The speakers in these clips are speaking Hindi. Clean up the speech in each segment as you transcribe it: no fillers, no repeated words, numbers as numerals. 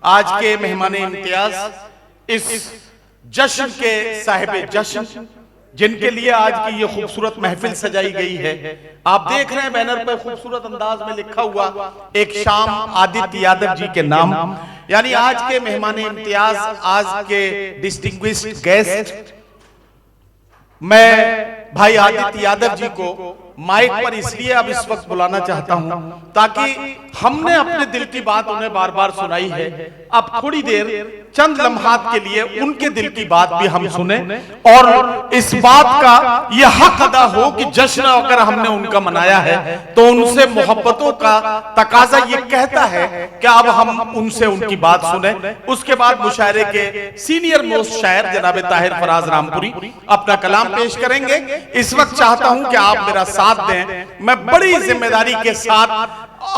आज के मेहमान इम्तियाज इस जश्न के साहिब जश्न जिनके लिए आज की ये खूबसूरत महफिल सजाई गई है। आप देख रहे हैं बैनर पर खूबसूरत अंदाज में लिखा हुआ एक शाम आदित्य यादव जी के नाम, यानी आज के मेहमान इम्तियाज, आज के डिस्टिंग्विश्ड गेस्ट, मैं भाई आदित्य यादव जी को माइक पर इसलिए अब इस वक्त बुलाना चाहता हूं ताकि हमने अपने दिल की बात उन्हें बार बार सुनाई है, अब थोड़ी देर चंद लम्हात के लिए उनके दिल की बात भी हम सुने और इस बात का यह हक अदा हो कि जश्न अगर हमने उनका मनाया है तो उनसे मोहब्बतों का तकाजा ये कहता है कि अब हम उनसे उनकी बात सुने। उसके बाद मुशायरे के सीनियर मोस्ट शायर जनाब ताहिर फराज रामपुरी अपना कलाम पेश करेंगे। इस वक्त चाहता हूं कि आप मेरा साथ दें, मैं बड़ी जिम्मेदारी के साथ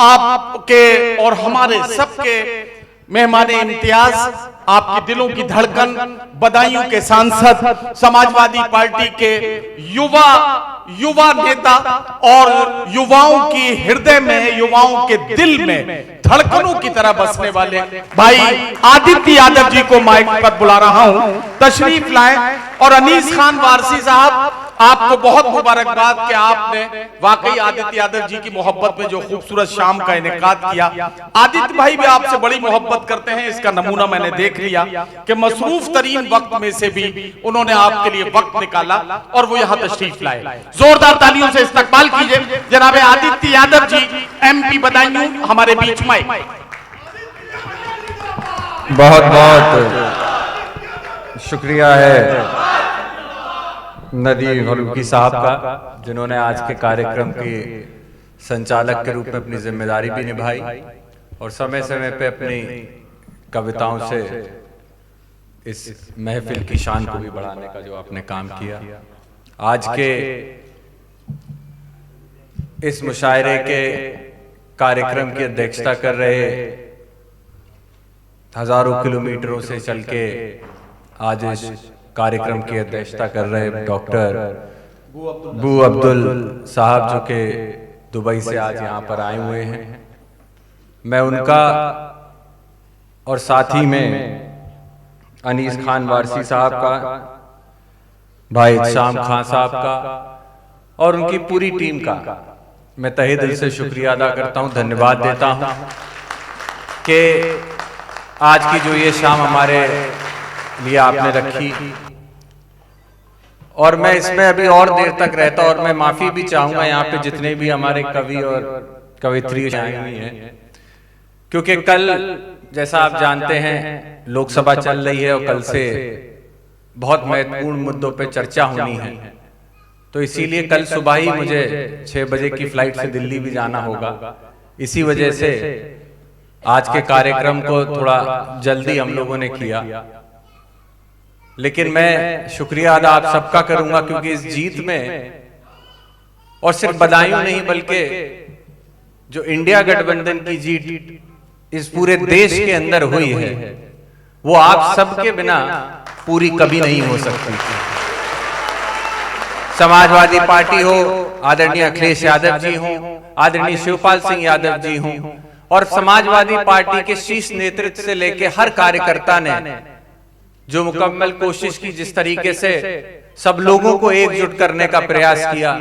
आपके और हमारे सबके मेहमान इम्तियाज, आपके दिलों की धड़कन, बदायूं के सांसद, समाजवादी पार्टी के युवा नेता और युवाओं की हृदय में, युवाओं के दिल में धड़कनों की तरह बसने वाले भाई आदित्य यादव जी को माइक पर बुला रहा हूं, तशरीफ लाएं। और अनीस खान वारसी साहब, आपको बहुत मुबारकबाद कि आपने वाकई आदित्य यादव जी की मोहब्बत में जो खूबसूरत शाम का इनेकाद किया। आदित्य भाई भी आपसे बड़ी मोहब्बत करते हैं, इसका नमूना मैंने देख लिया कि मसरूफ तरीन वक्त में से भी उन्होंने आपके लिए वक्त निकाला और वो यहाँ तशरीफ लाए। जोरदार तालियों से इस्तकबाल कीजिए जनाब आदित्य यादव जी, MP बदायूं, हमारे बीच में। बहुत बहुत शुक्रिया है नदीम फारूकी साहब का, जिन्होंने आज के कार्यक्रम के संचालक के रूप में अपनी जिम्मेदारी भी निभाई और समय समय पे अपनी कविताओं से इस महफिल की शान को भी बढ़ाने का जो आपने काम किया। आज के इस मुशायरे के कार्यक्रम की अध्यक्षता कर रहे, हजारों किलोमीटरों से चल के आज इस कार्यक्रम की अध्यक्षता कर रहे डॉक्टर बू अब्दुल साहब, जो कि दुबई से आज यहाँ पर आए हुए हैं, मैं उनका और साथ ही में अनीस खान वारसी साहब का, भाई शाम खान साहब का और उनकी पूरी टीम का मैं तहे दिल से शुक्रिया अदा करता हूँ, धन्यवाद देता हूँ कि आज की जो ये शाम हमारे लिए आपने रखी। और मैं इसमें अभी और देर तक रहता और मैं माफी भी चाहूंगा यहाँ पे जितने भी हमारे कवि और कवित्री आई हुई हैं, क्योंकि कल जैसा आप जानते हैं लोकसभा चल रही है और कल से बहुत महत्वपूर्ण मुद्दों पे चर्चा होनी है, तो इसीलिए कल सुबह ही मुझे 6 बजे की फ्लाइट से दिल्ली भी जाना होगा। इसी वजह से आज के कार्यक्रम को थोड़ा जल्दी हम लोगों ने किया, लेकिन मैं शुक्रिया अदा आप सबका करूंगा क्योंकि इस जीत में, और सिर्फ बदायूं नहीं बल्कि जो इंडिया गठबंधन की जीत इस पूरे देश के अंदर हुई है, वो आप सबके बिना पूरी कभी नहीं हो सकती। समाजवादी पार्टी हो, आदरणीय अखिलेश यादव जी हो, आदरणीय शिवपाल सिंह यादव जी हो, और समाजवादी पार्टी के शीर्ष नेतृत्व से लेकर हर कार्यकर्ता ने जो मुकम्मल कोशिश की, जिस तरीके से सब लोगों को एकजुट करने का प्रयास किया,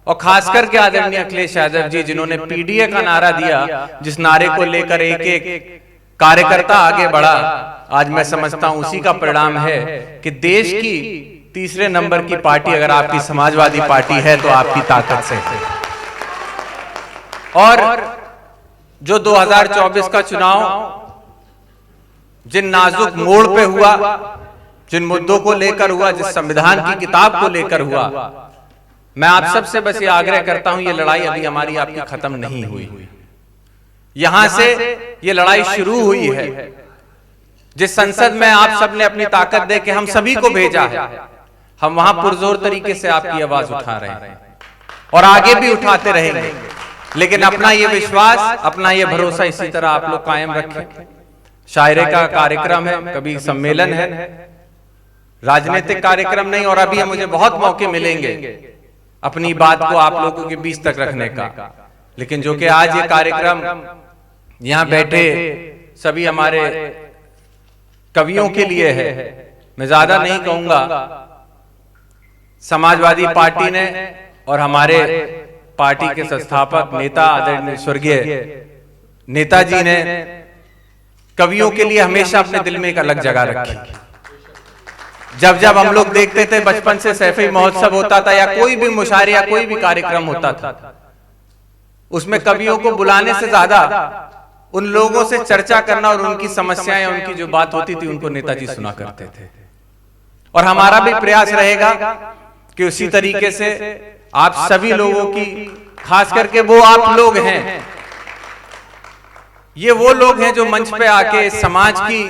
और खास करके आदरणीय अखिलेश यादव जी जिन्होंने PDA का नारा दिया, जिस नारे को लेकर एक एक कार्यकर्ता आगे बढ़ा, आज मैं समझता हूं उसी का परिणाम है कि देश की तीसरे नंबर की पार्टी अगर आपकी समाजवादी पार्टी है तो आपकी ताकत से है। और जो 2024 का चुनाव जिन नाजुक मोड़ पे हुआ, जिन मुद्दों को लेकर हुआ, जिस संविधान की किताब को लेकर हुआ, मैं आप सबसे बस ये आग्रह करता हूं, ये लड़ाई अभी हमारी आपकी खत्म नहीं हुई। यहां से ये लड़ाई शुरू हुई है। जिस संसद में आप सबने अपनी ताकत दे के हम सभी को भेजा है, हम वहां पुरजोर तरीके से आपकी आवाज उठा रहे हैं और आगे भी उठाते रहेंगे। लेकिन अपना ये विश्वास, अपना ये भरोसा इसी तरह आप लोग कायम रखें। शायरे का कार्यक्रम है, कभी सम्मेलन है, राजनीतिक कार्यक्रम नहीं, और अभी मुझे बहुत मौके मिलेंगे अपनी बात को आप लोगों के बीच तक रखने का। लेकिन जो कि आज ये कार्यक्रम यहाँ बैठे सभी हमारे कवियों के लिए है। मैं ज्यादा नहीं कहूंगा। समाजवादी पार्टी ने और हमारे पार्टी के संस्थापक नेता आदरणीय स्वर्गीय नेताजी ने कवियों के लिए हमेशा अपने दिल में एक अलग जगह रखी। जब जब हम लोग देखते थे बचपन से सैफी महोत्सव होता था या कोई भी मुशायरा या कोई भी कार्यक्रम होता था, उसमें कवियों को बुलाने से ज्यादा उन लोगों से चर्चा करना और उनकी समस्याएं, उनकी जो बात होती थी उनको नेताजी सुना करते थे। और हमारा भी प्रयास रहेगा कि उसी तरीके से आप सभी लोगों की, खास करके वो आप लोग हैं, ये वो लोग हैं जो मंच पे आके समाज की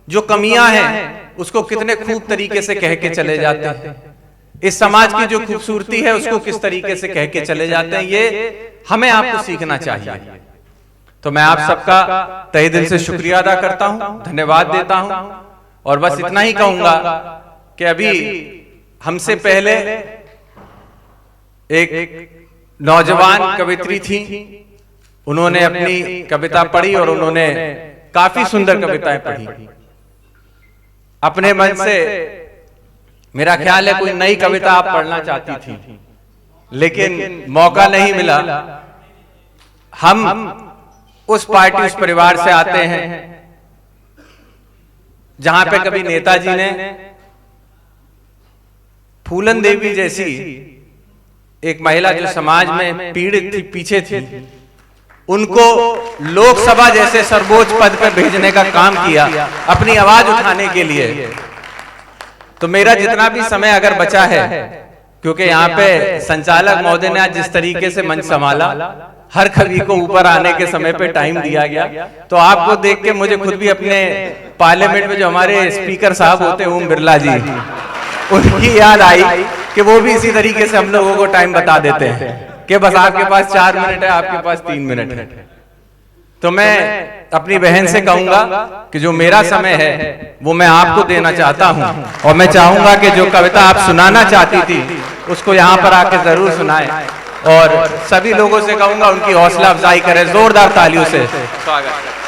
जो कमियां हैं उसको कितने खूब तरीके से कह के चले जाते हैं। इस समाज की जो खूबसूरती है उसको किस तरीके से कह के चले जाते हैं, ये हमें आपको सीखना चाहिए। तो मैं आप सबका तहे दिल से शुक्रिया अदा करता हूं, धन्यवाद देता हूं और बस इतना ही कहूंगा कि अभी हमसे पहले एक नौजवान कवित्री थी, उन्होंने अपनी कविता पढ़ी और उन्होंने काफी सुंदर कविताएं पढ़ी। अपने मन से मेरा ख्याल है कोई नई कविता आप पढ़ना चाहती थी, लेकिन मौका नहीं मिला। हम उस पार्टी, उस परिवार से आते हैं जहां पे कभी नेताजी ने फूलन देवी जैसी एक महिला जो समाज में पीड़ित थी, पीछे थी, उनको लोकसभा जैसे सर्वोच्च पद पर भेजने का काम किया अपनी आवाज उठाने के लिए। तो मेरा जितना भी समय अगर बचा है, क्योंकि यहाँ पे संचालक महोदय ने आज जिस तरीके से मंच संभाला, हर कवि को ऊपर आने के समय पे टाइम दिया गया, तो आपको देख के मुझे खुद भी अपने पार्लियामेंट में जो हमारे स्पीकर साहब होते हैं ओम बिरला जी, उनकी याद आई कि वो भी इसी तरीके से हम लोगों को टाइम बता देते हैं कि बस आपके पास 4 मिनट है, आपके पास 3 मिनट है। तो मैं अपनी बहन से कहूंगा कि जो मेरा समय है वो मैं आपको देना चाहता हूं और मैं चाहूंगा कि जो कविता आप सुनाना चाहती थी उसको यहाँ पर आके जरूर सुनाएं और सभी लोगों से कहूंगा उनकी हौसला अफजाई करें। जोरदार तालियों से स्वागत।